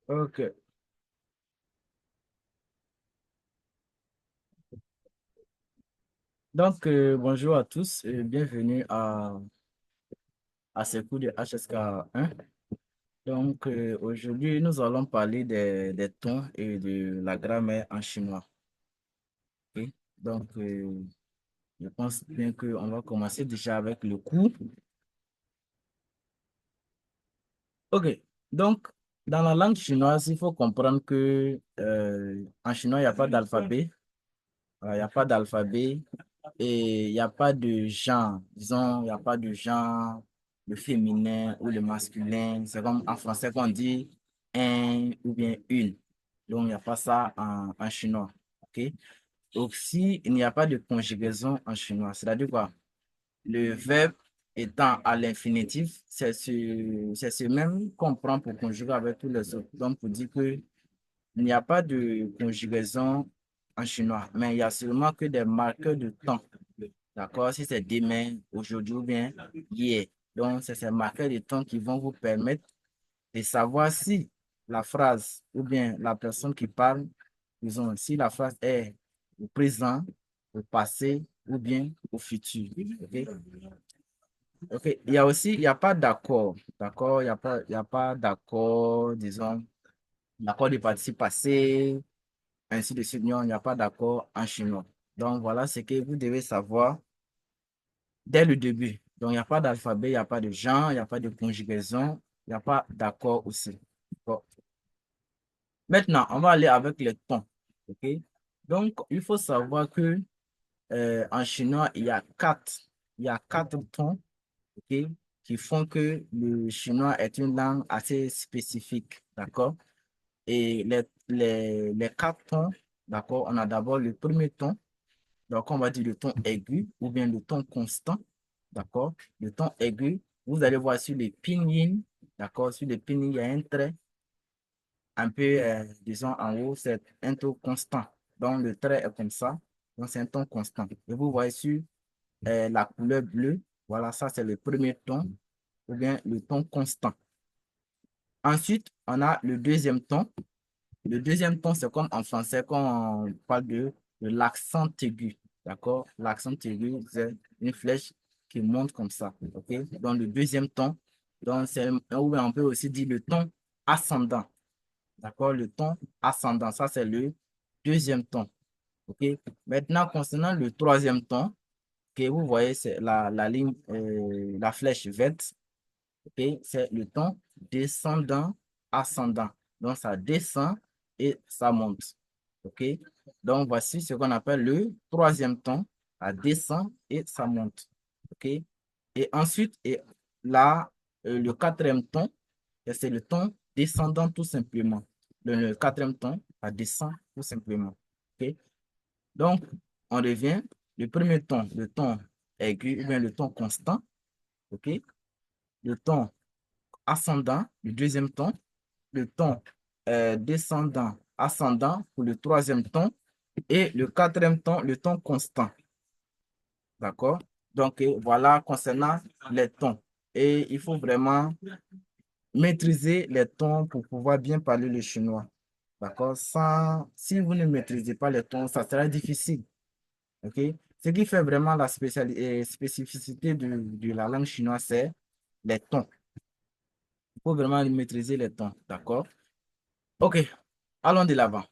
Ok. Donc, bonjour à tous et bienvenue à ce cours de HSK 1. Donc, aujourd'hui, nous allons parler des tons et de la grammaire en chinois. Ok. Donc, je pense bien qu'on va commencer déjà avec le cours. Ok. Donc, dans la langue chinoise, il faut comprendre que en chinois, il n'y a pas d'alphabet. Il n'y a pas d'alphabet et il n'y a pas de genre. Disons, il n'y a pas de genre, le féminin ou le masculin. C'est comme en français qu'on dit un ou bien une. Donc, il n'y a pas ça en chinois. OK? Donc, si il n'y a pas de conjugaison en chinois, c'est-à-dire quoi? Le verbe étant à l'infinitif, c'est ce même qu'on prend pour conjuguer avec tous les autres. Donc, pour dire que il n'y a pas de conjugaison en chinois, mais il y a seulement que des marqueurs de temps. D'accord? Si c'est demain, aujourd'hui ou bien hier. Donc, c'est ces marqueurs de temps qui vont vous permettre de savoir si la phrase ou bien la personne qui parle, disons, si la phrase est au présent, au passé ou bien au futur. OK? OK. Il y a aussi, il n'y a pas d'accord. D'accord? Il y a pas d'accord, disons, d'accord du participe passé, ainsi de suite. Non, il n'y a pas d'accord en chinois. Donc, voilà ce que vous devez savoir dès le début. Donc, il n'y a pas d'alphabet, il n'y a pas de genre, il n'y a pas de conjugaison, il n'y a pas d'accord aussi. Bon. Maintenant, on va aller avec les tons. OK? Donc, il faut savoir que en chinois, il y a quatre tons, OK, qui font que le chinois est une langue assez spécifique. D'accord? Et les quatre tons, d'accord, on a d'abord le premier ton. Donc, on va dire le ton aigu ou bien le ton constant. D'accord? Le ton aigu, vous allez voir sur les pinyin. D'accord? Sur les pinyin, il y a un trait un peu, disons, en haut, c'est un ton constant. Donc, le trait est comme ça. Donc, c'est un ton constant. Et vous voyez sur la couleur bleue, voilà, ça, c'est le premier ton ou bien le ton constant. Ensuite, on a le deuxième ton. Le deuxième ton, c'est comme en français quand on parle de l'accent aigu. D'accord? L'accent aigu, c'est une flèche qui monte comme ça. OK? Donc, le deuxième ton, donc c'est, ou bien on peut aussi dire le ton ascendant. D'accord? Le ton ascendant, ça, c'est le deuxième ton. OK? Maintenant, concernant le troisième ton, que vous voyez, c'est la ligne, la flèche verte. OK? C'est le ton descendant, ascendant. Donc, ça descend et ça monte. OK? Donc, voici ce qu'on appelle le troisième ton. Ça descend et ça monte. OK? Et ensuite, là, le quatrième ton, c'est le ton descendant tout simplement. Le quatrième ton, ça descend tout simplement. OK? Donc, on revient. Le premier ton, le ton aigu, ou bien le ton constant. OK? Le ton ascendant, le deuxième ton, le ton descendant, ascendant pour le troisième ton, et le quatrième ton, le ton constant. D'accord? Donc, voilà concernant les tons. Et il faut vraiment maîtriser les tons pour pouvoir bien parler le chinois. D'accord? Si vous ne maîtrisez pas les tons, ça sera difficile. OK? Ce qui fait vraiment la spécificité de la langue chinoise, c'est les tons. Il faut vraiment maîtriser les tons. D'accord? OK, allons de l'avant.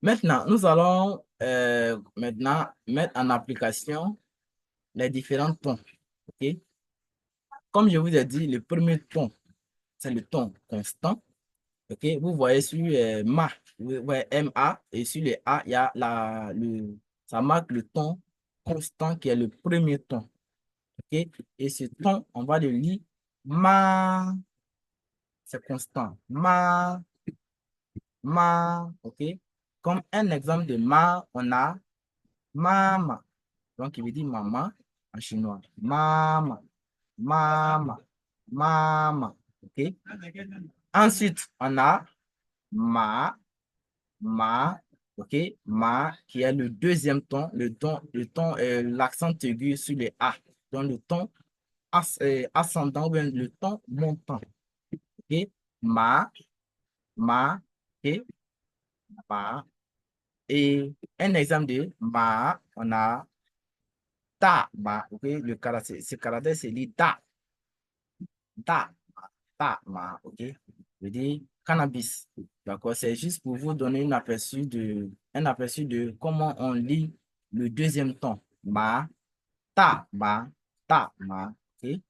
Maintenant, nous allons maintenant mettre en application les différents tons. OK? Comme je vous ai dit, le premier ton, c'est le ton constant. OK? Vous voyez sur ma, vous voyez MA, et sur le A, il y a ça marque le ton constant qui est le premier ton. OK? Et ce ton, on va le lire ma, c'est constant. OK? Comme un exemple de ma, on a mama. Donc, il veut dire maman en chinois. Mama, mama, mama. OK? Ensuite, on a ma, OK? Ma, qui est le deuxième ton, l'accent aigu sur les A. Donc, le ton ascendant ou bien le ton montant. OK? Ma, ma, et ma. Et un exemple de ma, on a ta, ma, ok? Ce caractère, c'est dit ta, ta, ta, ma, ok? Je dis cannabis. D'accord? C'est juste pour vous donner un aperçu de comment on lit le deuxième ton. Ma, ma, ta, ma, ok?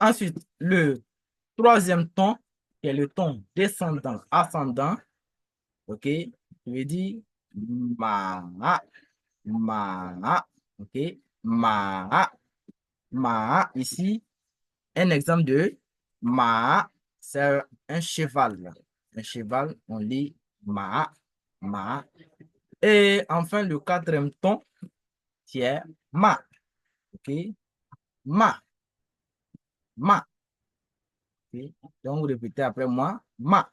Ensuite, le troisième ton, qui est le ton descendant, ascendant, ok? Je vais dire ma, ok? Ma, ici, un exemple de ma, c'est un cheval. Un cheval, on lit ma. Et enfin, le quatrième ton, qui est ma, ok? Ma, ma, ok? Donc, vous répétez après moi, ma.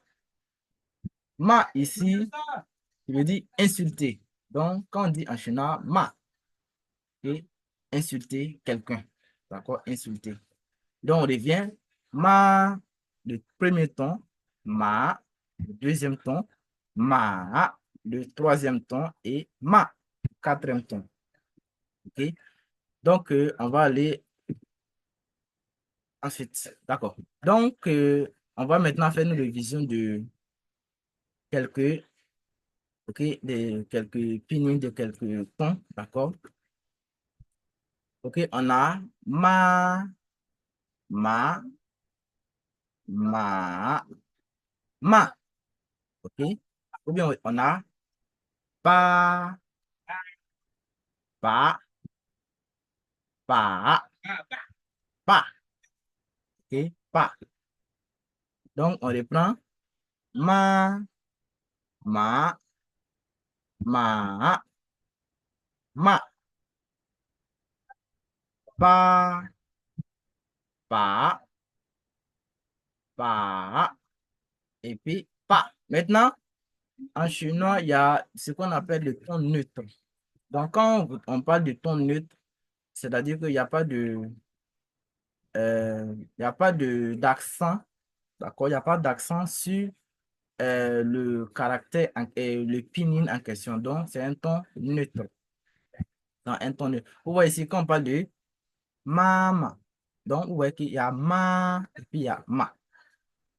Ma ici, je veux dire insulter. Donc, quand on dit en chinois, ma, ok, insulter quelqu'un. D'accord? Insulter. Donc, on revient. Ma, le premier ton, ma, le deuxième ton, ma, le troisième ton et ma, quatrième ton. OK? Donc, on va aller ensuite. D'accord. Donc, on va maintenant faire une révision de quelques, OK, de quelques pinyin, de quelques tons. D'accord? OK, on a ma, ma. OK? Ou bien on a pa, pa, pa, pa. OK? Pa. Donc, on reprend ma, ma, ma, ma, pa, pa, pa, et puis pa. Maintenant, en chinois, il y a ce qu'on appelle le ton neutre. Donc, quand on parle de ton neutre, c'est-à-dire qu'il n'y a pas il y a pas d'accent, d'accord? Il n'y a pas d'accent sur le caractère, le pinyin en question. Donc, c'est un ton neutre. Dans un ton neutre. Vous voyez ici, quand on parle de mama, donc vous voyez qu'il y a ma et puis il y a ma.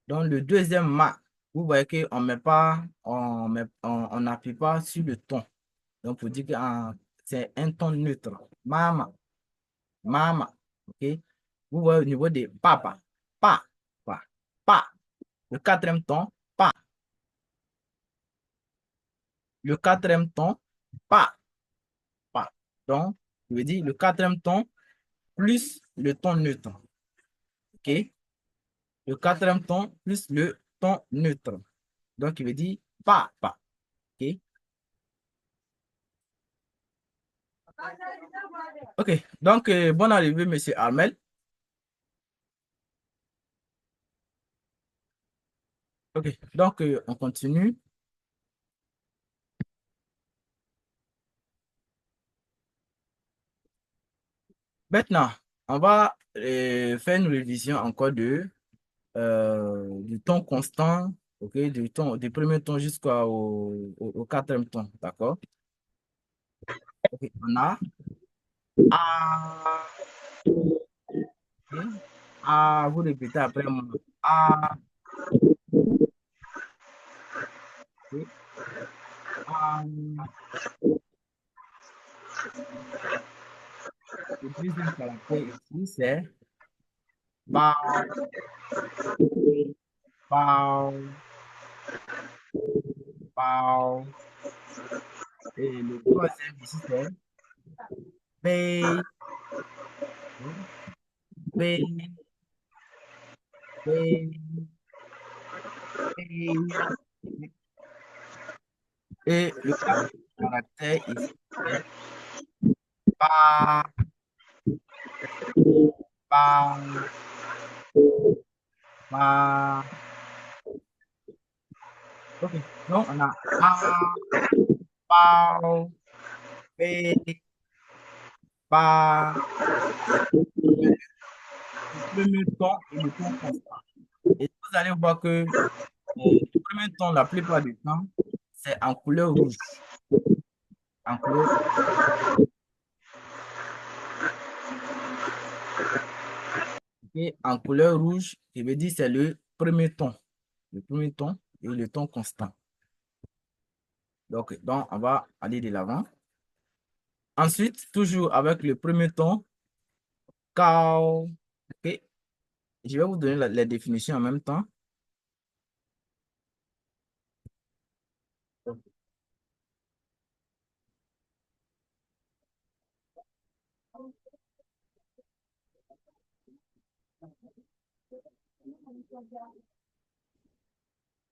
Donc, le deuxième ma, vous voyez qu'on met pas, on n'appuie pas sur le ton. Donc, pour dire que c'est un ton neutre. Mama, mama. OK? Vous voyez au niveau de papa, pa, pa, pa. Le quatrième ton, pa. Le quatrième ton, pa, pa. Donc, je veux dire le quatrième ton plus le ton neutre. OK? Le quatrième ton plus le ton neutre. Donc, il veut dire pa, pa. OK? OK. Donc, bonne arrivée, monsieur Armel. OK. Donc, on continue. Maintenant, on va faire une révision encore du ton constant, ok, du premier ton jusqu'au quatrième ton, d'accord? Ok, on a A, ok? A, vous répétez après moi. A, ok? A, le deuxième caractère ici, c'est ba, ba, ba. Et le troisième ici, c'est B, B, B, B. Et le quatrième caractère ici, c'est ba, ba, ba. Ok, donc on a A, ba, B, ba, le premier ton et le ton constant. Et vous allez voir que Le premier ton, la plupart du temps, c'est en couleur rouge. En couleur, ok, en couleur rouge, je veux dire, c'est le premier ton. Le premier ton et le ton constant. Donc, on va aller de l'avant. Ensuite, toujours avec le premier ton, cao. Ok, je vais vous donner les définitions en même temps.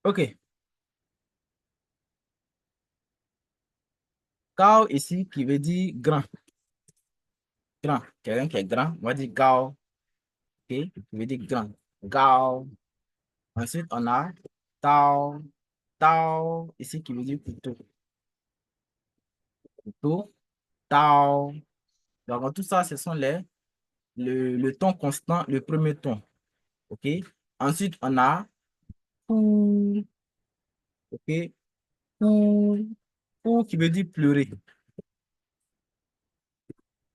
Ok, cao ici qui veut dire grand. Grand, quelqu'un qui est grand, on va dire gao. Ok, qui veut dire grand. Gao. Ensuite, on a tao. Tao, ici qui veut dire couteau. Couteau, tao. Donc, tout ça, ce sont le ton constant, le premier ton. OK? Ensuite, on a pou. OK? Pou. Pou qui veut dire pleurer.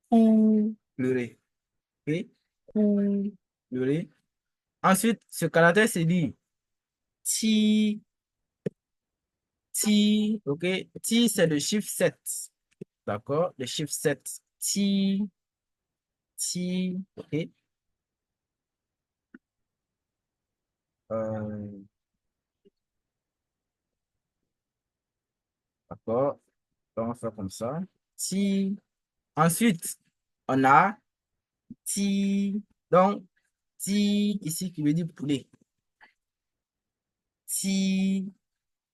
Pou. Pleurer. OK? Pou. Pleurer. Ensuite, ce caractère se dit ti. Ti. OK? Ti, c'est le chiffre 7. D'accord? Le chiffre 7. Ti. Ti. OK? Euh, d'accord? Donc, on va faire comme ça. Ti. Ensuite, on a ti. Donc, ti ici qui veut dire poulet. Ti.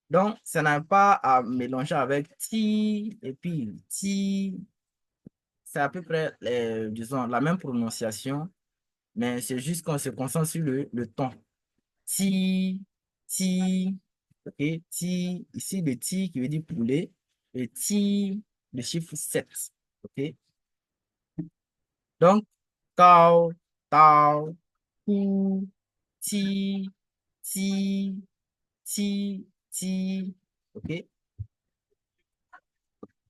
Donc, ça n'a pas à mélanger avec ti et puis ti. C'est à peu près, disons, la même prononciation, mais c'est juste qu'on se concentre sur le ton. Ti, ti, ok, ti, ici le ti qui veut dire poulet, et ti, le chiffre 7, ok. Donc, tao, tao, pu, ti, ti, ti, ti, ok.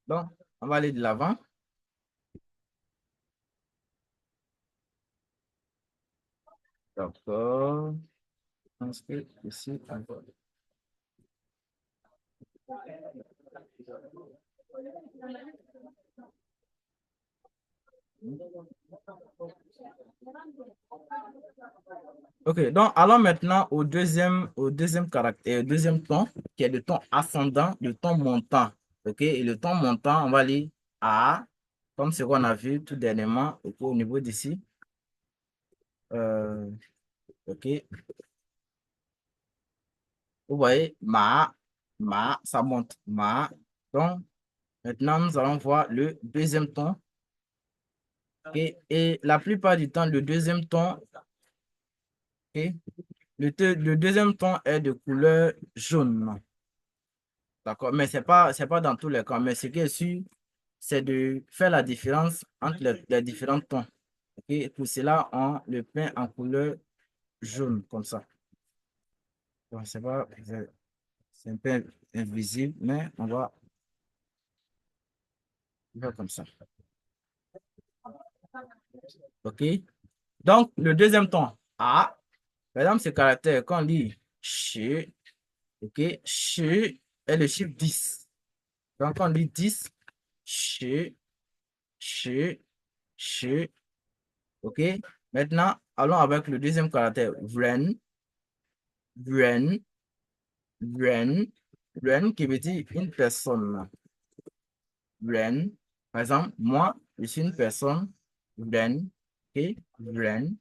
Donc, on va aller de l'avant. D'accord. Ensuite, ici, encore. Ok, donc allons maintenant au deuxième caractère, au deuxième ton, qui est le ton ascendant, le ton montant. Ok, et le ton montant, on va aller A, comme ce qu'on a vu tout dernièrement au niveau d'ici. Ok, vous voyez, ça monte, ma. Donc, maintenant, nous allons voir le deuxième ton. Ok, et la plupart du temps, le deuxième ton, ok, le deuxième ton est de couleur jaune. D'accord, mais c'est pas dans tous les cas. Mais ce qui est sûr, c'est de faire la différence entre les différents tons. Ok, pour cela, on le peint en couleur jaune, comme ça. Bon, c'est un peu invisible, mais on va faire comme ça. Ok, donc le deuxième ton, A. Par exemple, ce caractère, quand on dit che, ok, che est le chiffre 10. Donc, quand on dit 10, che, che, che. OK? Maintenant, allons avec le deuxième caractère. Vren, vren, vren, vren qui veut dire une personne. Vren. Par exemple, moi, je suis une personne. Vren. OK? Vren.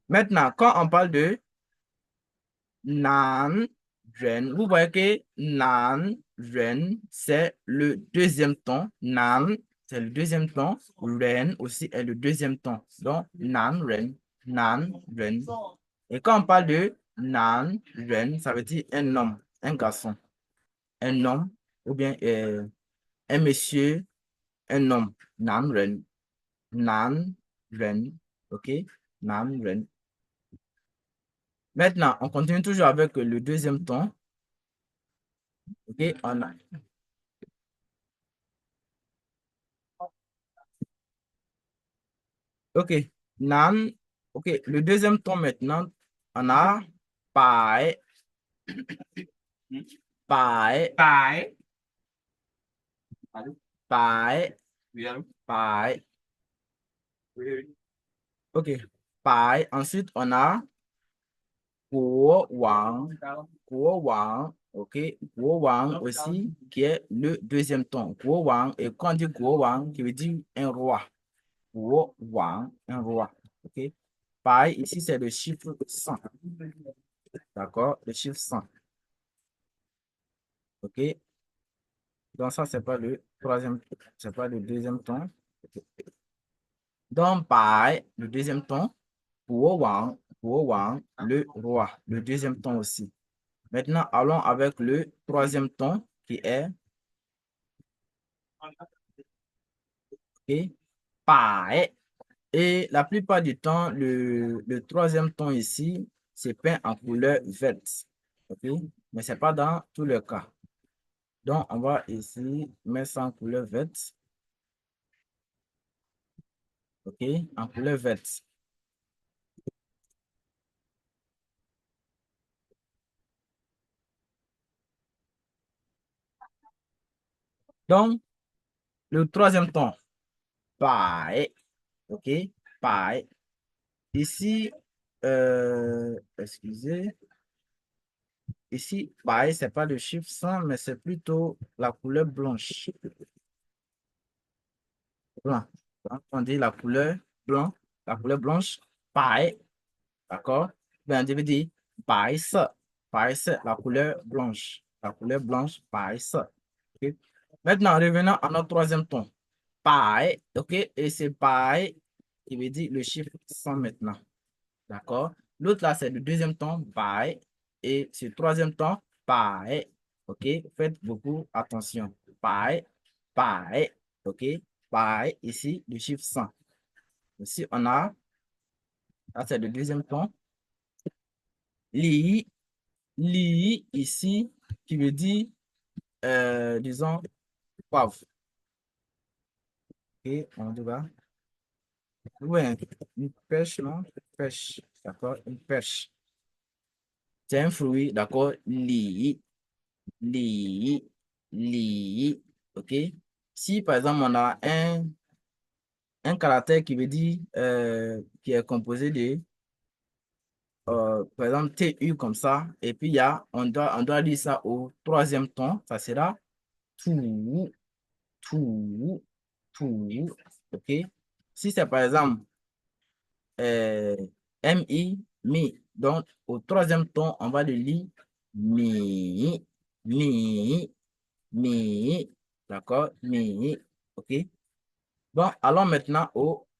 Maintenant, quand on parle de nan, vren, vous voyez que nan, vren, c'est le deuxième ton. Nan, c'est le deuxième ton. Ren aussi est le deuxième ton. Donc, nan, ren, nan, ren. Et quand on parle de nan, ren, ça veut dire un homme, un garçon, un homme, ou bien un monsieur, un homme, nan, ren, ok, nan, ren. Maintenant, on continue toujours avec le deuxième ton. OK, OK, nan. OK, le deuxième ton maintenant, on a pae, pae, Pae. pae, Oui, allô? pae. Oui, oui. OK, pae. Ensuite, on a Guo Wang, Guo Wang, ok, Guo Wang aussi, qui est le deuxième ton. Guo Wang, et quand on dit Guo Wang, qui veut dire un roi. Guo Wang, un roi, ok. Pareil, ici, c'est le chiffre 100, d'accord, le chiffre 100, ok. Donc, ça, c'est pas le troisième, c'est pas le deuxième ton. Donc, pareil, le deuxième ton, Guo Wang, le roi, le deuxième ton aussi. Maintenant, allons avec le troisième ton qui est et pareil. Et la plupart du temps, le troisième ton ici, c'est peint en couleur verte. OK? Mais ce n'est pas dans tous les cas. Donc, on va ici mettre ça en couleur verte. OK? En couleur verte. Donc, le troisième ton, pareil. OK? Pareil. Ici, excusez. Ici, pareil, ce n'est pas le chiffre 100, mais c'est plutôt la couleur blanche. Blanc. Donc, on dit la couleur blanc, la couleur blanche, pareil, d'accord? Ben, on veut dire pareil ça, la couleur blanche. La couleur blanche, pareil ça. OK? Maintenant, revenons à notre troisième ton. Pareil, OK? Et c'est pareil, qui veut dire le chiffre 100 maintenant. D'accord? L'autre là, c'est le deuxième ton, pareil. Et ce troisième ton, pareil. OK? Faites beaucoup attention. Pareil, pareil. OK? Pareil, ici, le chiffre 100. Ici, on a, là, c'est le deuxième ton. Li, li, ici, qui veut dire, disons, poivre. OK? On dit là. Ouais, une pêche, non? Pêche. D'accord? Une pêche. C'est un fruit, d'accord? Li. Li, li, ok? Si par exemple on a un caractère qui veut dire, qui est composé de, par exemple, TU comme ça, et puis il y a, on doit lire ça au troisième ton, ça sera tout, tout, tout, ok? Si c'est par exemple euh, MI, mi, donc au troisième ton, on va le lire mi, mi, mi, d'accord, mi, ok. Bon, allons maintenant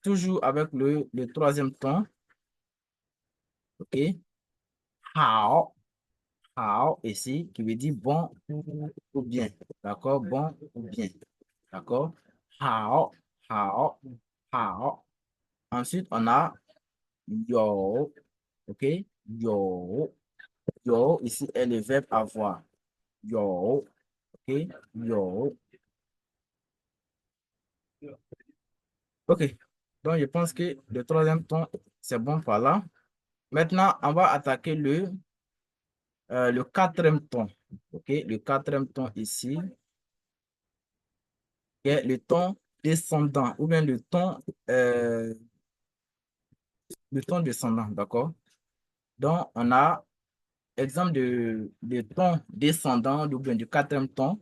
toujours avec le troisième ton, ok. Hao, hao, ici, qui veut dire bon ou bien, d'accord, bon ou bien, d'accord. Hao, hao, hao. Ensuite, on a yo, ok, yo, yo, ici est le verbe avoir, yo, ok, yo, ok. Donc, je pense que le troisième ton, c'est bon par là. Maintenant, on va attaquer le quatrième ton. OK? Le quatrième ton ici, qui est le ton descendant ou bien le ton descendant. D'accord? Donc, on a exemple de ton descendant ou bien du quatrième ton.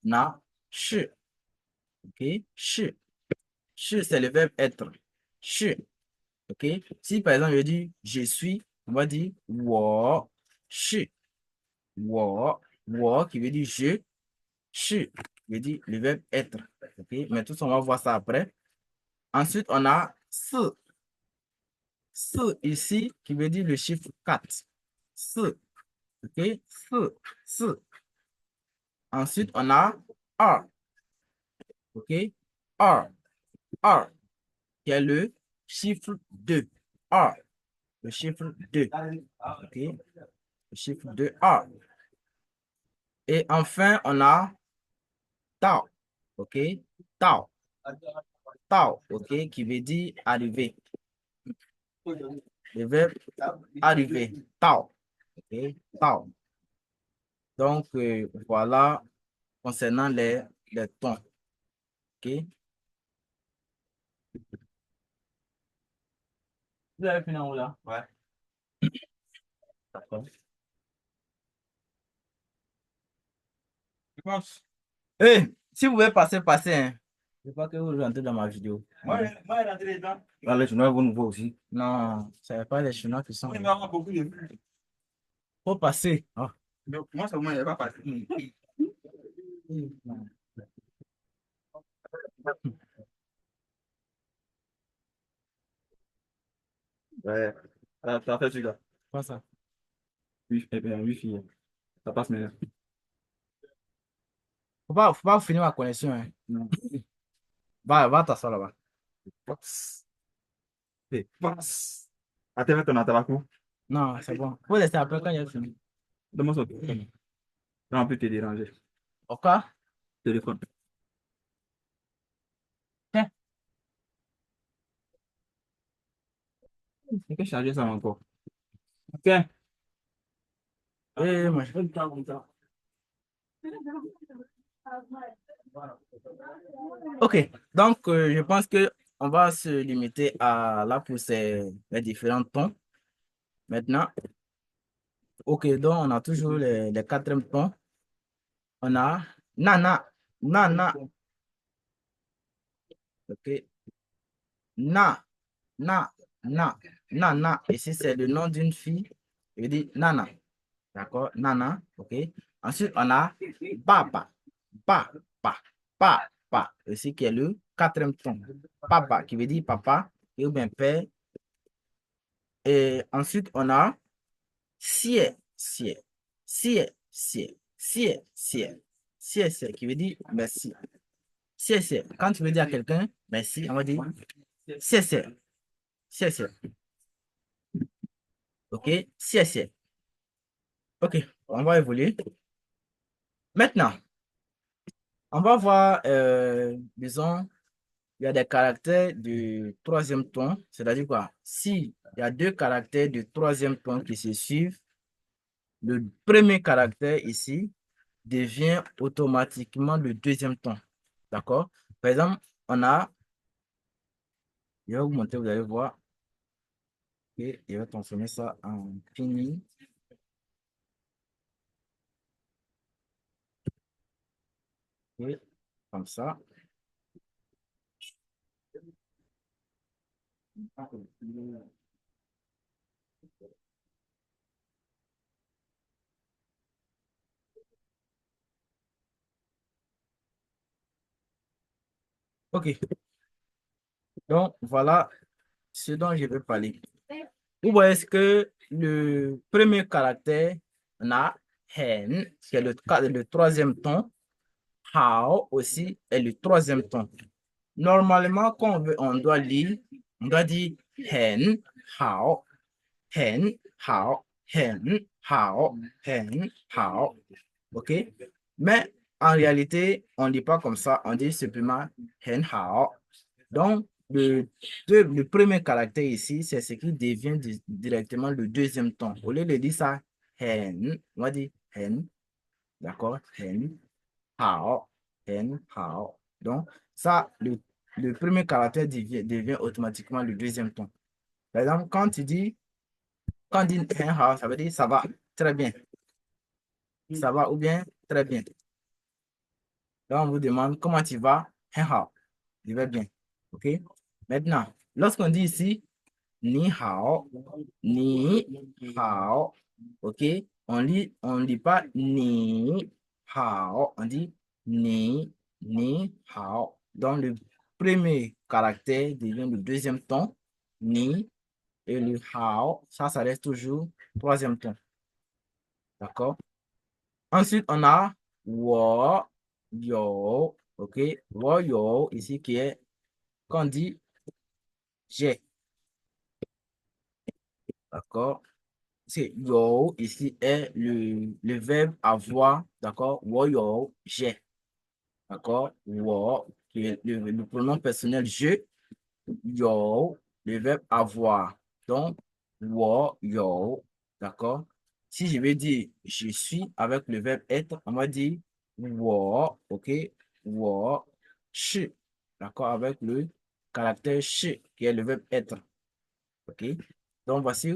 On a che. OK? Che. Che, c'est le verbe être. Che. OK? Si par exemple, je dis je suis, on va dire wo, che. Wo, wo qui veut dire je. Shi veut dire le verbe être. OK? Mais tout ça, on va voir ça après. Ensuite, on a se. Se ici, qui veut dire le chiffre 4. Se. OK? Se. Se. Ensuite, on a R. OK? R. R, qui est le chiffre 2. R. Le chiffre 2. OK. Le chiffre 2, A. Et enfin, on a tao. OK. Tao. Tao. OK. Qui veut dire arriver. Le verbe arriver. Tao. OK. Tao. Donc, voilà concernant les tons. OK. Vous avez fini en haut là? Ouais. D'accord. Je pense. Si vous voulez passer, passez. Hein. Je ne veux pas que vous rentrez dans ma vidéo. Moi, il est rentré dedans. Ah, les Chinois vont nous voir aussi. Non, ce n'est pas les Chinois qui sont. Il va y avoir beaucoup de vues. Faut passer. Ah. Donc, moi, ça, moi, il va passer. Ouais. Ah, t'as fait celui-là. Pas ça. Oui, eh bien, oui, fille. Ça passe maintenant. Faut pas finir ma connexion. Hein. Non. Va t'asseoir là-bas. Passe. Eh, passe. Ah, t'as fait ton attaque. Non, c'est bon. Faut laisser après quand il a fini. Donne-moi ça. On peut te déranger. OK? Téléphone. Tiens. C'est que charger ça encore. Tiens. Moi, je... OK. Donc, je pense que on va se limiter à là pour les différents tons. Maintenant, OK, donc on a toujours les quatrièmes tons. On a nana, nana. OK. Na, na, na, nana. Ici, c'est le nom d'une fille. Je dis nana. D'accord? Nana. OK. Ensuite, on a papa. Papa. Papa. Ici, qui est le quatrième ton. Papa, qui veut dire papa. Et ou bien père. Et ensuite, on a sie, sie. Sie, sie. Sie, sie. Sie, sie, qui veut dire merci. Sie, sie. Quand tu veux dire à quelqu'un merci, on va dire sie, sie. Sie, sie. OK? Sie, sie. OK. On va évoluer. Maintenant, on va voir, disons, il y a des caractères du troisième ton, c'est-à-dire quoi? Si il y a deux caractères du troisième ton qui se suivent, le premier caractère ici devient automatiquement le deuxième ton. D'accord? Par exemple, on a, je vais vous montrer, vous allez voir, et je vais transformer ça en fini. Et comme ça. OK. Donc, voilà ce dont je veux parler. Vous voyez ce que le premier caractère, on a hen, qui est le troisième ton. Hao aussi est le troisième ton. Normalement, quand on doit lire, on doit dire hen, hao, hen, hao, hen, hao, hen, hao. OK? Mais en réalité, on ne dit pas comme ça, on dit simplement hen, hao. Donc, le premier caractère ici, c'est ce qui devient directement le deuxième ton. Au lieu de dire ça, hen, on va dire hen, d'accord? Hen, hao, hen, hao. Donc, ça, le premier caractère devient automatiquement le deuxième ton. Par exemple, quand on dit hen, hao, ça veut dire ça va, très bien. Ça va ou bien très bien. Donc, on vous demande comment tu vas, hen, hao. Je vais bien. OK? Maintenant, lorsqu'on dit ici, ni hao, ni hao, OK? On ne dit pas ni hao, on dit ni hao. Donc, le premier caractère devient le deuxième ton, ni, et le hao, ça reste toujours troisième ton. D'accord? Ensuite, on a wo, yo, OK? Wo, yo, ici qui est, quand on dit j'ai. D'accord? C'est yo ici est le verbe avoir, d'accord? Wo yo, j'ai, d'accord? Wo, qui est le pronom personnel je, yo, le verbe avoir. Donc, wo yo, d'accord? Si je veux dire je suis avec le verbe être, on va dire wo, ok? Wo, shi, d'accord? Avec le caractère shi, qui est le verbe être. OK? Donc, voici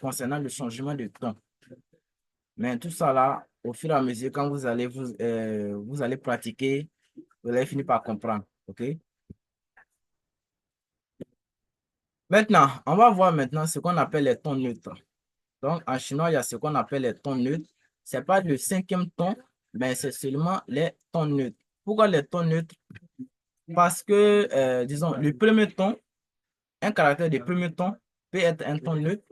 concernant le changement de ton. Mais tout ça là, au fur et à mesure, quand vous allez pratiquer, vous allez finir par comprendre. OK? Maintenant, on va voir maintenant ce qu'on appelle les tons neutres. Donc, en chinois, il y a ce qu'on appelle les tons neutres. Ce n'est pas le cinquième ton, mais c'est seulement les tons neutres. Pourquoi les tons neutres? Parce que, disons, le premier ton, un caractère de premier ton peut être un ton neutre,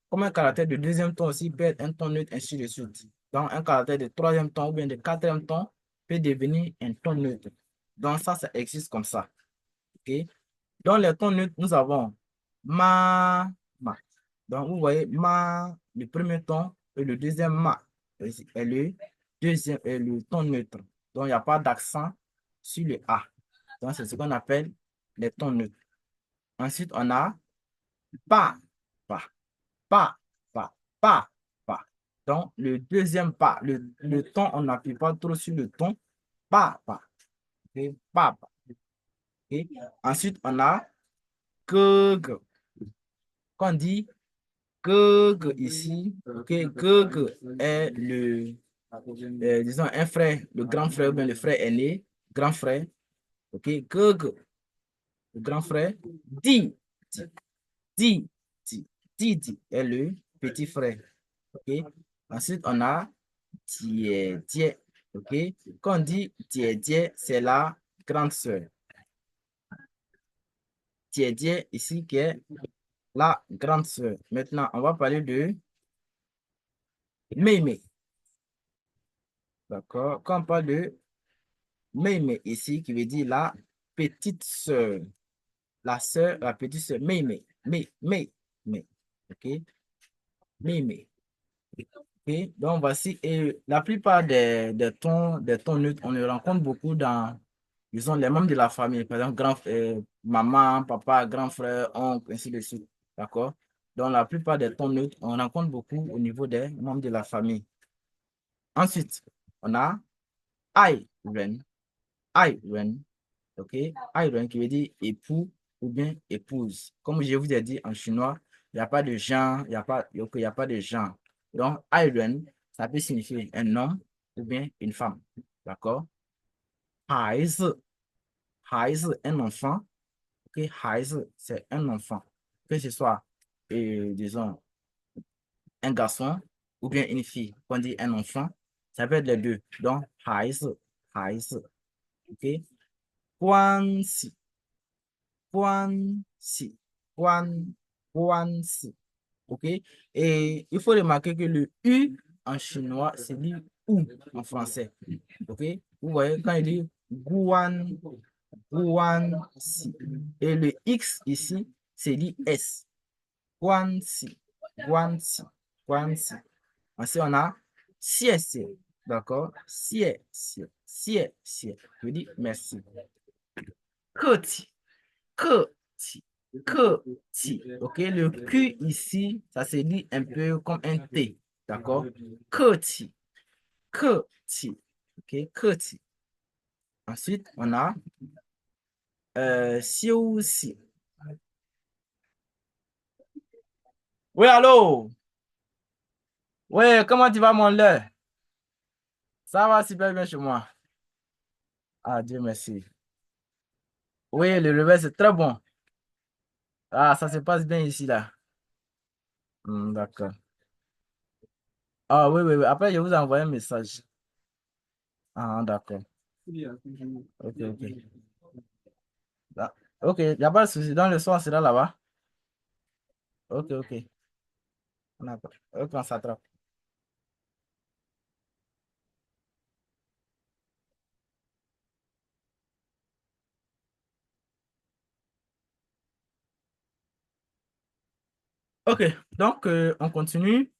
comme un caractère de deuxième ton aussi peut être un ton neutre, ainsi de suite. Donc, un caractère de troisième ton ou bien de quatrième ton peut devenir un ton neutre. Donc, ça existe comme ça. OK? Dans les tons neutres, nous avons ma, ma. Donc, vous voyez, ma, le premier ton et le deuxième ma est le deuxième est le ton neutre. Donc, il n'y a pas d'accent sur le A. Donc, c'est ce qu'on appelle les tons neutres. Ensuite, on a pas, pas, pas, pas, pas, pas. Donc, le deuxième pas, le ton, on n'appuie pas trop sur le ton. Pas, pas. Ok, pas, pas. Ok. Ensuite, on a que, que. Quand on dit que ici, ok, que est disons, un frère, le grand frère ou bien le frère aîné, grand frère. Ok, que, le grand frère, dit, dit, dit, dit est le petit frère. OK? Ensuite, on a tiè, tiè. OK? Quand on dit tiè, tiè, c'est la grande sœur. Tiè, tiè, ici, qui est la grande sœur. Maintenant, on va parler de mémé. D'accord? Quand on parle de mémé ici, qui veut dire la petite sœur. La sœur, la petite sœur. Mémé. Mais. OK? Mémé. OK? Donc, voici, et la plupart des tons neutres, on les rencontre beaucoup dans, disons, les membres de la famille. Par exemple, maman, papa, grand frère, oncle, ainsi de suite. D'accord? Donc, la plupart des tons neutres, on rencontre beaucoup au niveau des membres de la famille. Ensuite, on a I, ren, OK? Ren qui veut dire époux ou bien épouse. Comme je vous ai dit en chinois, il n'y a pas de genre, il n'y a pas de genre. Donc, Ren, ça peut signifier un homme ou bien une femme. D'accord? Haizi, Haizi, un enfant. OK? Haizi, c'est un enfant. Que ce soit, disons, un garçon ou bien une fille. Quand on dit un enfant, ça peut être les deux. Donc, Haizi. OK? Guanxi. Guanxi, Guanxi. OK? Et il faut remarquer que le U en chinois, c'est dit OU en français. OK? Vous voyez, quand il dit Guan, Guanxi. Et le X ici, c'est dit S. Guanxi, Guanxi, Guanxi. Ensuite, on a xie xie. D'accord? Xie xie, xie xie. Je dis merci. Keti. Que, OK, le Q ici, ça se dit un peu comme un T. D'accord? Que, OK, que. Ensuite, on a xiu si. Oui, allô? Oui, comment tu vas, mon lait? Ça va super bien chez moi. Ah, Dieu merci. Oui, le réveil, c'est très bon. Ah, ça se passe bien ici, là. D'accord. Ah, oui, oui, oui. Après, je vous envoie un message. Ah, d'accord. OK, OK. Ah, OK, il n'y a pas de souci. Dans le soir, on sera là-bas. OK, OK. OK, on s'attrape. OK, donc on continue.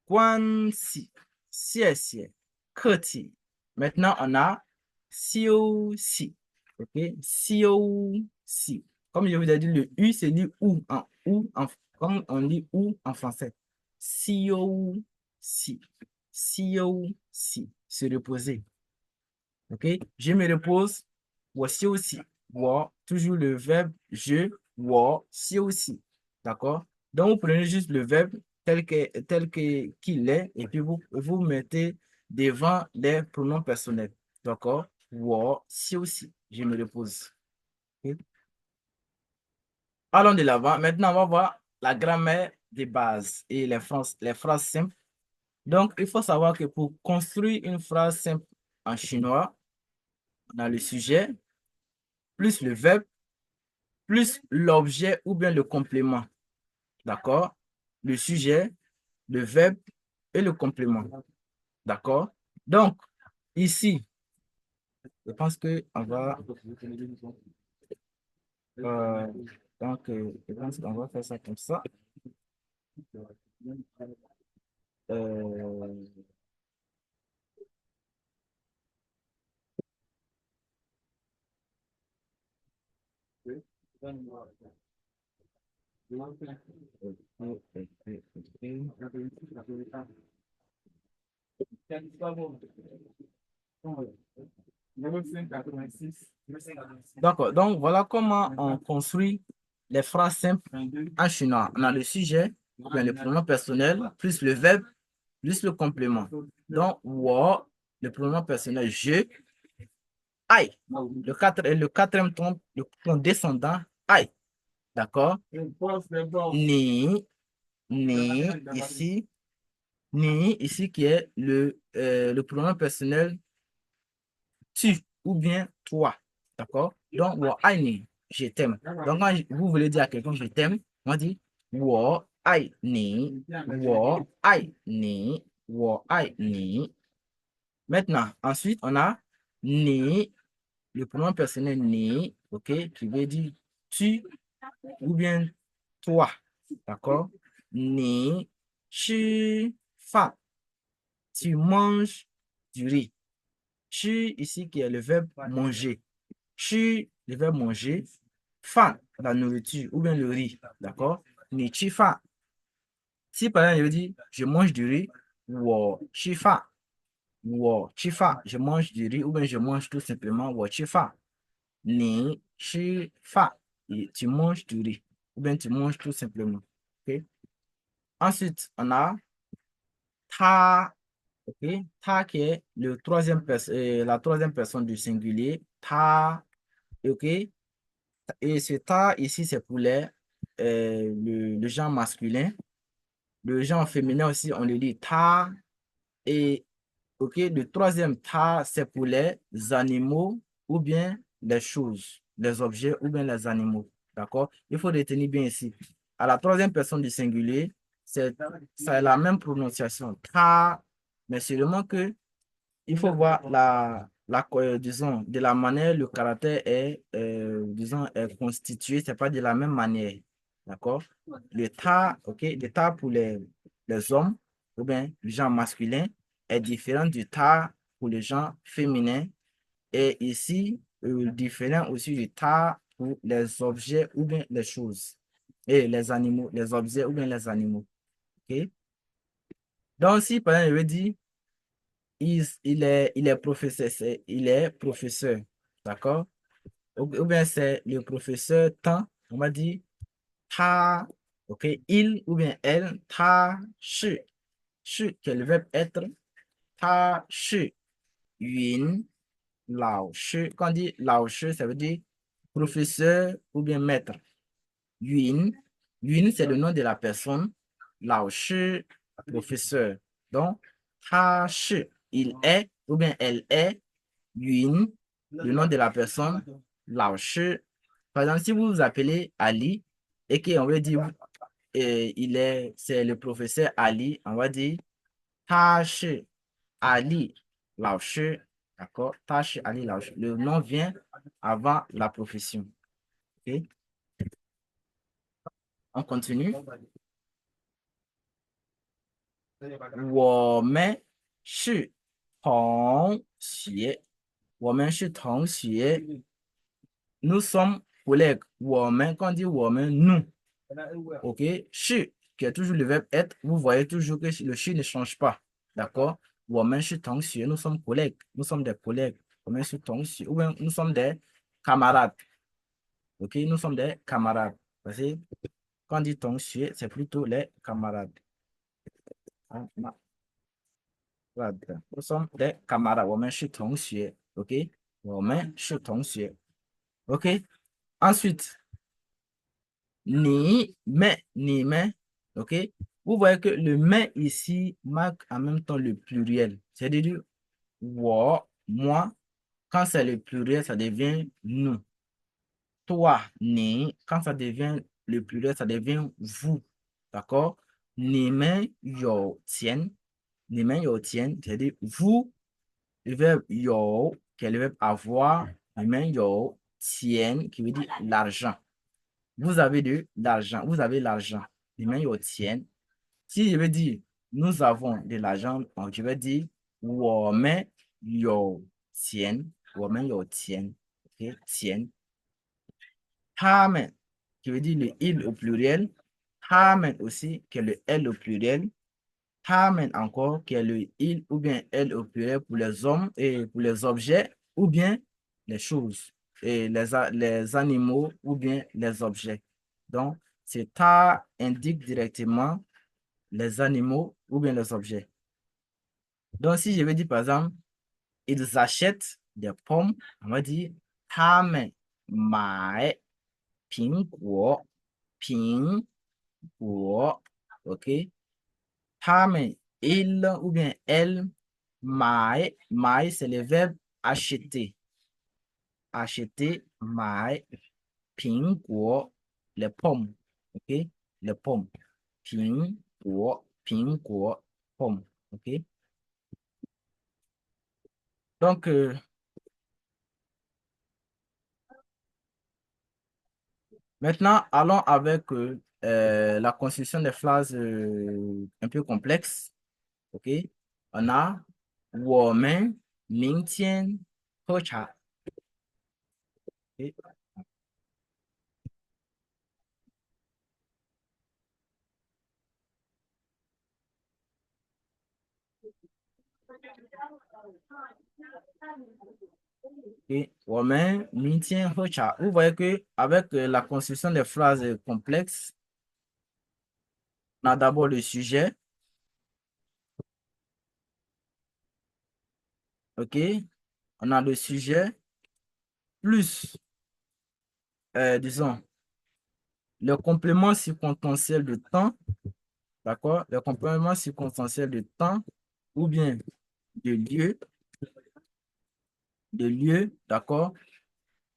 关系，谢谢，客气。Maintenant, on a 休息。OK, 休息. Comme je vous ai dit, le U, c'est dit ou, comme on lit ou en français. 休息，休息, se reposer. OK, je me repose. 我休息，我 toujours le verbe je, 我休息. D'accord? Donc, vous prenez juste le verbe qu'il est et puis vous mettez devant les pronoms personnels. D'accord? 我休息, je me repose. OK? Allons de l'avant. Maintenant, on va voir la grammaire des bases et les phrases simples. Donc, il faut savoir que pour construire une phrase simple en chinois, on a le sujet, plus le verbe, plus l'objet ou bien le complément. D'accord? Le sujet, le verbe et le complément. D'accord? Donc, ici, je pense qu'on va... je pense qu'on va faire ça comme ça. Euh, D'accord, donc voilà comment on construit les phrases simples en chinois. On a le sujet, bien le pronom personnel, plus le verbe, plus le complément. Donc, wo, le pronom personnel je, ai. Le quatrième ton, le ton descendant, ai. D'accord? Ni, ici, ici qui est le pronom personnel tu ou bien toi. D'accord? Donc, wo ai ni, je t'aime. Donc, quand vous voulez dire à quelqu'un je t'aime, on dit wo ai ni, wo ai ni, wo ai ni. Maintenant, ensuite, on a ni, le pronom personnel ni, ok, qui veut dire tu ou bien toi. D'accord? Ni, tu, fa, tu manges du riz. Tu, ici, qui est le verbe manger. Tu, le verbe manger. Fa, la nourriture ou bien le riz. D'accord? Ni tu fa. Si par exemple, je dis je mange du riz, wo tu fa. Wo tu fa. Je mange du riz ou bien je mange tout simplement wo tu fa. Ni tu fa. Et tu manges du riz ou bien tu manges tout simplement. OK? Ensuite, on a ta. OK? Ta qui est la troisième personne du singulier. Ta. OK? Et ce ta ici, c'est pour le genre masculin. Le genre féminin aussi, on le dit ta. Et OK, le troisième ta, c'est pour les animaux ou bien les choses, les objets ou bien les animaux. D'accord? Il faut retenir bien ici. À la troisième personne du singulier, c'est la même prononciation. Ta, mais seulement que il faut voir disons, de la manière le caractère est, disons, est constitué, c'est pas de la même manière. D'accord? Le ta, OK, le ta pour les hommes, ou bien le genre masculin, est différent du ta pour le genre féminin. Et ici, différent aussi du ta pour les objets ou bien les choses. Et les animaux, les objets ou bien les animaux. OK? Donc, si par exemple, je veux dire, il est professeur, il est professeur, d'accord? Ou bien c'est le professeur tant, on va dire ta, ok, il ou bien elle, ta shi, qui est le verbe être, ta shi, yun, lao shi. Quand on dit lao shi, ça veut dire professeur ou bien maître. Yun, c'est le nom de la personne, lao shi, professeur. Donc, ta shi, il est ou bien elle est, yun, le nom de la personne, lao shi. Par exemple, si vous vous appelez Ali et qu'on veut dire c'est le professeur Ali, on va dire ta shi Ali lao shi. D'accord? Ta shi Ali lao shi. Le nom vient avant la profession. OK? On continue. 我们是同学。我们是同学。Nous sommes collègues. 我们, quand on dit 我们, nous. OK? 是, qui est toujours le verbe être. Vous voyez toujours que le shi ne change pas. D'accord? 我们是同学. Nous sommes collègues. Nous sommes des collègues. 我们是同学. Ou bien nous sommes des camarades. OK? Nous sommes des camarades. Parce que quand on dit 同学, c'est plutôt les camarades. Nous sommes des camarades. 我们是同学. OK? 我们是同学. OK? Ensuite, ni, mais. OK? Vous voyez que le mais ici marque en même temps le pluriel. C'est-à-dire, moi. Quand c'est le pluriel, ça devient nous. Toi, ni. Quand ça devient le pluriel, ça devient vous. D'accord? Ni men yo tien. Ni men yo tien. C'est-à-dire, vous, le verbe yo, qui est le verbe avoir. Ni men yo tien, qui veut dire l'argent. Vous avez de l'argent. Vous avez l'argent. Ni men yo tien. Si je veux dire, nous avons de l'argent, donc je vais dire, 我们有钱. 我们有钱. OK? 钱. 他们, qui veut dire le il au pluriel. 他们 aussi, qui est le elle au pluriel. 他们 encore, qui est le il ou bien elle au pluriel pour les hommes et pour les objets ou bien les choses. Et les animaux ou bien les objets. Donc, c'est ta indique directement les animaux ou bien les objets. Donc, si je veux dire par exemple, ils achètent des pommes, on va dire 他们买苹果. 苹果. OK? 他们 ils ou bien elles 买 c'est le verbe acheter. Acheter 买 苹果 les pommes. OK? Les pommes. 苹果 pomme. OK? Donc, maintenant, allons avec la construction des phrases un peu complexes. OK? On a 我们明天喝茶. OK? OK? 我们明天喝茶. Vous voyez que avec la construction des phrases complexes, on a d'abord le sujet. OK? On a le sujet plus, disons, le complément circonstanciel de temps. D'accord? Le complément circonstanciel de temps ou bien de lieu, d'accord?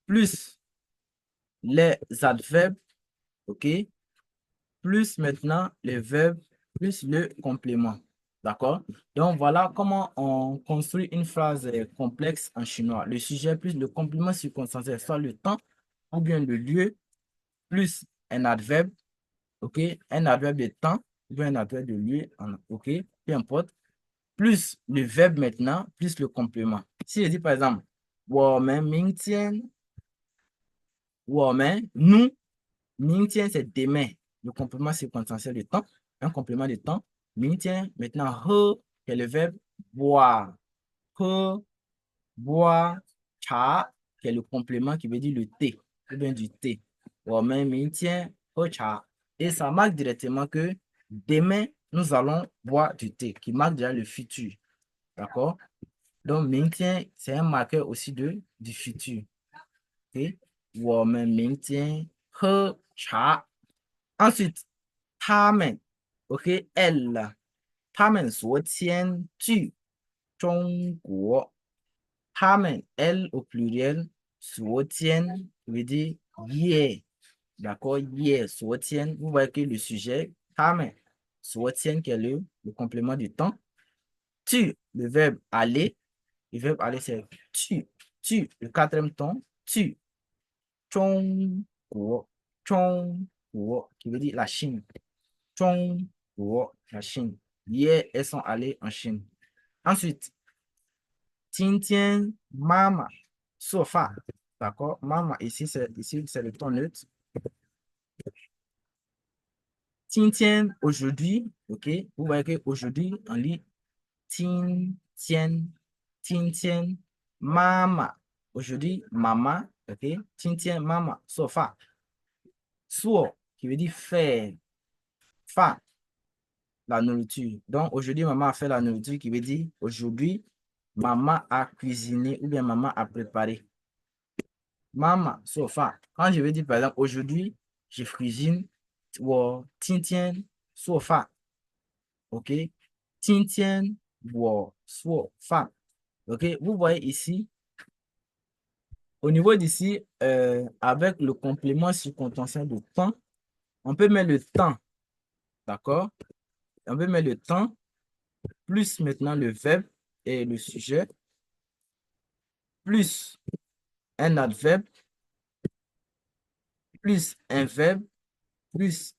Plus les adverbes, OK? Plus maintenant les verbes, plus le complément. D'accord? Donc, voilà comment on construit une phrase complexe en chinois. Le sujet plus le complément circonstanciel, soit le temps ou bien le lieu, plus un adverbe, OK? Un adverbe de temps ou bien un adverbe de lieu, OK? Peu importe. Plus le verbe maintenant, plus le complément. Si je dis par exemple, 我们明天, 我们, nous, 明天 c'est demain. Le complément circonstanciel de temps, un complément de temps. 明天, maintenant, he, qui est le verbe boire. He, boire, cha, qui est le complément qui veut dire le thé, ou bien du thé. 我们明天喝茶. Et ça marque directement que demain, nous allons boire du thé, qui marque déjà le futur. D'accord? Donc, 明天, c'est un marqueur aussi du futur. OK? 我们明天喝茶. Ensuite, 他们, OK, elle, 他们昨天去中国. 他们, elle au pluriel, 昨天 veut dire hier. D'accord? Hier, 昨天. Vous voyez que le sujet, 他们, 昨天qui est le complément du temps. Tu, le verbe aller. Le verbe aller, c'est tu, le quatrième ton, tu. 中国, Wo, qui veut dire la Chine. Chong Wo, la Chine. Hier, elles sont allées en Chine. Ensuite, Tintien Mama Sofa. D'accord? Mama, ici, c'est le ton neutre. Tintien, aujourd'hui, ok? Vous voyez qu'aujourd'hui, on lit Tintien, Tintien Mama. Aujourd'hui, Mama, ok? Tintien Mama Sofa. Suo, qui veut dire faire. Fa, la nourriture. Donc, aujourd'hui, maman a fait la nourriture qui veut dire aujourd'hui, maman a cuisiné ou bien maman a préparé. Maman, sofa. Quand je veux dire, par exemple, aujourd'hui, je cuisine ou tintien sofa. OK? Tintien ou sofa. OK? Vous voyez ici, au niveau d'ici, avec le complément circonstanciel de temps, on peut mettre le temps. D'accord? On peut mettre le temps plus maintenant le verbe et le sujet, plus un adverbe, plus un verbe, plus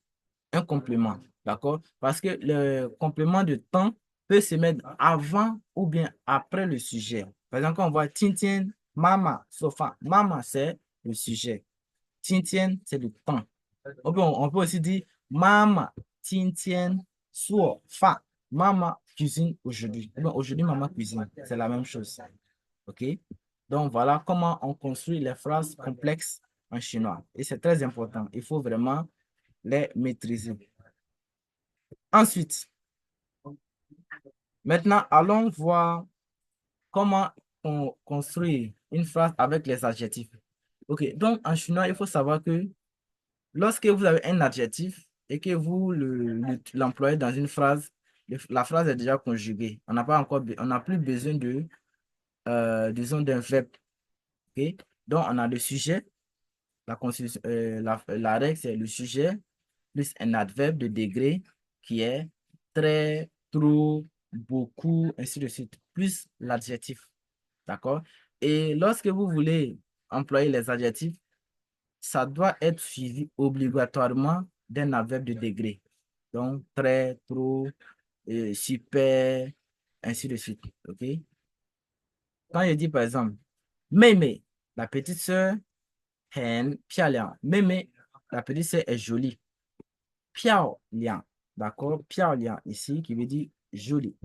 un complément. D'accord? Parce que le complément de temps peut se mettre avant ou bien après le sujet. Par exemple, quand on voit Tintien, Mama, Sofa. Mama, c'est le sujet. Tintien, c'est le temps. On peut aussi dire Mama, Tintien, Sofa. Maman cuisine aujourd'hui. Aujourd'hui, maman cuisine. C'est la même chose. OK? Donc, voilà comment on construit les phrases complexes en chinois. Et c'est très important. Il faut vraiment les maîtriser. Ensuite, maintenant, allons voir comment on construit une phrase avec les adjectifs. OK? Donc, en chinois, il faut savoir que lorsque vous avez un adjectif et que vous l'employez dans une phrase, la phrase est déjà conjuguée. On n'a plus besoin de, disons, d'un verbe. OK? Donc, on a le sujet. La règle, c'est le sujet plus un adverbe de degré qui est très, trop, beaucoup, ainsi de suite, plus l'adjectif. D'accord? Et lorsque vous voulez employer les adjectifs, ça doit être suivi obligatoirement d'un adverbe de degré. Donc, très, trop, super, ainsi de suite. OK? Quand je dis par exemple, Mémé, la petite sœur, Hen, Pialian. Mémé, la petite sœur est jolie. Piao Liang. D'accord? Piao Liang ici qui veut dire joli.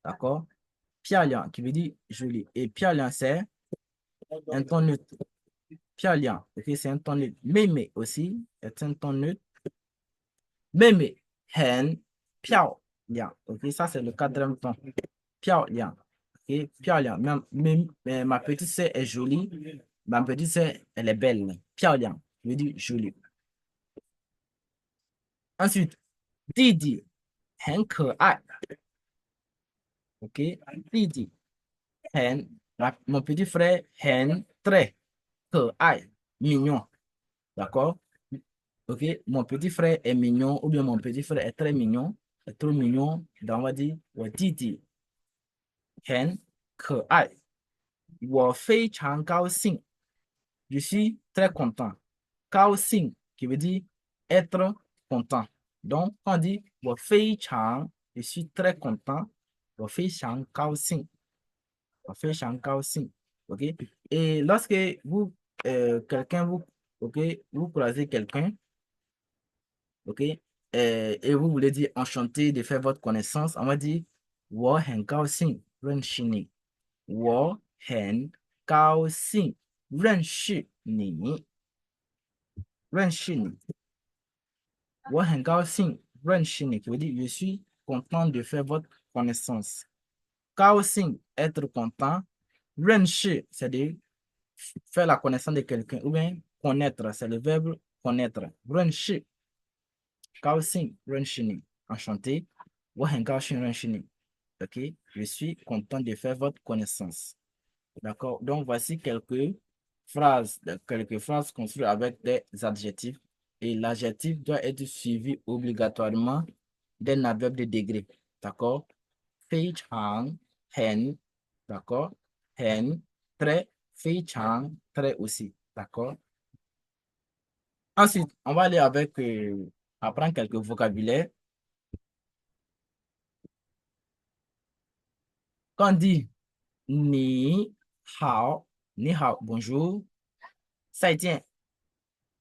D'accord? Piao Liang qui veut dire joli. Et Piao Liang, c'est un ton neutre. Piao Liang, ok, c'est un ton neutre. Mémé aussi est un ton neutre. Mémé, Hen, Piao Liang. Ok, ça c'est le quatrième ton. Piao Liang. Ok, Piao Liang. Ma petite sœur est jolie. Ma petite sœur, elle est belle. Piao Liang, qui veut dire jolie. Ensuite, Didi, Hen Ke Ai. OK? Didi, Hen, mon petit frère, Hen, très, que aïe, mignon. D'accord? OK? Mon petit frère est mignon, ou bien mon petit frère est très mignon, est trop mignon. Donc, on va dire, ouais, Didi, Hen, que aïe. 我非常高兴. Je suis très content. 高兴 qui veut dire être content. Donc, on dit 我非常, je suis très content. 我非常高兴. 我非常高兴. OK? Et lorsque vous, quelqu'un vous, OK, vous croisez quelqu'un, OK, et vous voulez dire enchanté de faire votre connaissance, on va dire 我很高兴认识你. 我很高兴认识你. 认识你. 我很高兴认识你 qui veut dire je suis content de faire votre connaissance. 高兴, être content. 认识, c'est de faire la connaissance de quelqu'un ou bien connaître, c'est le verbe connaître. 认识. 高兴认识你. Enchanté. 我很高兴认识你. OK? Je suis content de faire votre connaissance. D'accord? Donc, voici quelques phrases construites avec des adjectifs. Et l'adjectif doit être suivi obligatoirement d'un adverbe de degré. D'accord? 非常, hen, d'accord? Hen, très, 非常, très aussi. D'accord? Ensuite, on va aller avec apprendre quelques vocabulaires. Quand on dit ni hao, bonjour. Ça tient,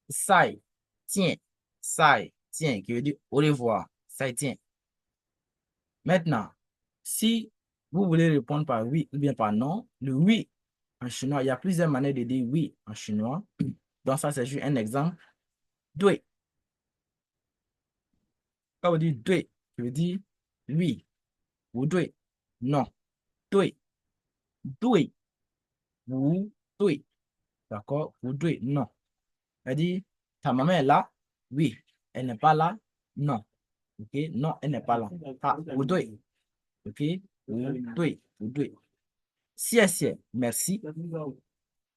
sai, tiens, sai, tiens, qui veut dire au revoir, ça tient. Maintenant, si vous voulez répondre par oui ou bien par non, le oui en chinois, il y a plusieurs manières de dire oui en chinois. Donc, ça, c'est juste un exemple. Dui. Quand vous dites dui, je veux dire oui ou dui, non. Dui, dui, ou dui. D'accord? Ou dui, non. C'est-à-dire, ta maman est là? Oui. Elle n'est pas là? Non. OK? Non, elle n'est pas là. Ah, ou dui. OK? Ou dui. Xie, merci.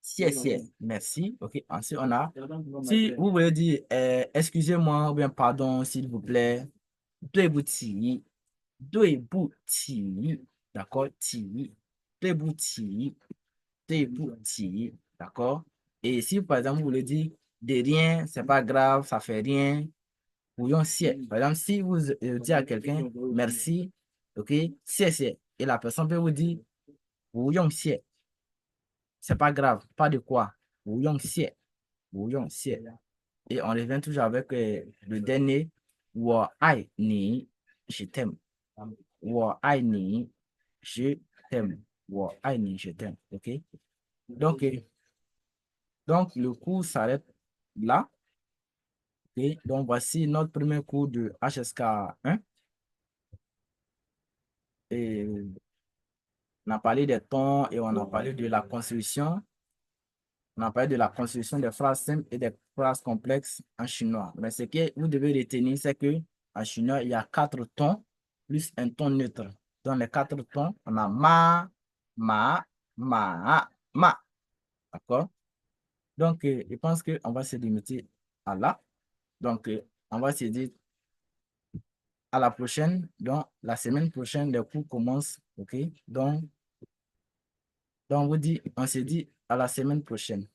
Xie, merci. OK. Ensuite, on a, si vous voulez dire excusez-moi ou bien pardon, s'il vous plaît, deux bouti. D'accord? Ti. Deux bouti. D'accord? Et si par exemple, vous voulez dire de rien, c'est pas grave, ça fait rien. Bouillon sied. Par exemple, si vous dites à quelqu'un merci, ok, sied, et la personne peut vous dire bouillon sied. C'est pas grave, pas de quoi. Bouillon sied. Bouillon sied. Et on revient toujours avec le dernier, wo ai ni, je t'aime. Wo ai ni, je t'aime. Wo ai ni, je t'aime. Ok? Donc, donc le cours s'arrête là. Ok? Donc, voici notre premier cours de HSK1. Et on a parlé des tons et on a parlé de la construction. On a parlé de la construction des phrases simples et des phrases complexes en chinois. Mais ce que vous devez retenir, c'est que en chinois, il y a 4 tons plus un ton neutre. Dans les 4 tons, on a ma, ma. D'accord? Donc, je pense qu'on va se limiter à là. Donc, on va se dire à la prochaine. Donc, la semaine prochaine, les cours commencent. OK? Donc, on se dit à la semaine prochaine.